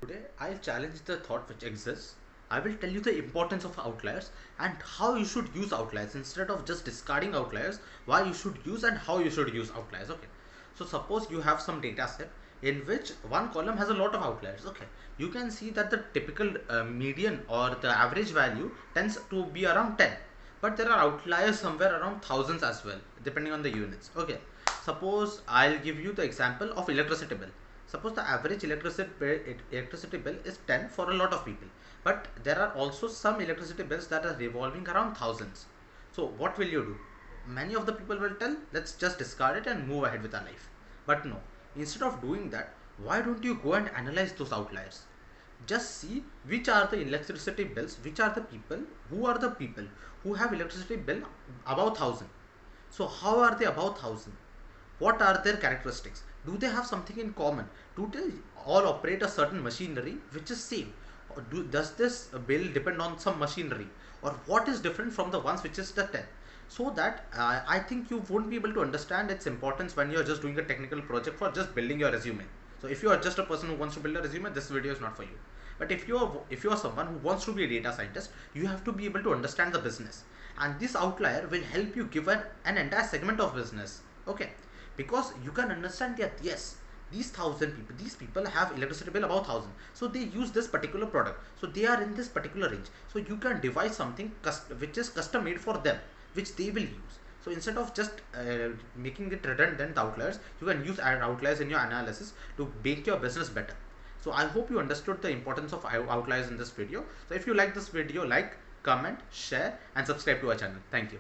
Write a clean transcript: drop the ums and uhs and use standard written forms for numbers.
Today, I'll challenge the thought which exists. I will tell you the importance of outliers and how you should use outliers instead of just discarding outliers, why you should use and how you should use outliers. Okay. So suppose you have some data set in which one column has a lot of outliers. Okay. You can see that the typical median or the average value tends to be around 10. But there are outliers somewhere around thousands as well, depending on the units. Okay. Suppose I'll give you the example of electricity bill. Suppose the average electricity bill is 10 for a lot of people, but there are also some electricity bills that are revolving around thousands. So what will you do? Many of the people will tell, let's just discard it and move ahead with our life. But no, instead of doing that, why don't you go and analyze those outliers? Just see which are the electricity bills, which are the people who have electricity bill above 1000. So how are they above 1000? What are their characteristics? Do they have something in common? Do they all operate a certain machinery which is same? Or does this bill depend on some machinery? Or what is different from the ones which is the 10? So that I think you won't be able to understand its importance when you're just doing a technical project for just building your resume. So if you are just a person who wants to build a resume, this video is not for you. But if you are someone who wants to be a data scientist, you have to be able to understand the business. And this outlier will help you give an entire segment of business. Okay. Because you can understand that yes, these people have electricity bill about 1000, so they use this particular product, so they are in this particular range, so you can devise something which is custom made for them, which they will use. So instead of just making it redundant outliers, you can use outliers in your analysis to make your business better. So I hope you understood the importance of outliers in this video. So if you like this video, like, comment, share and subscribe to our channel. Thank you.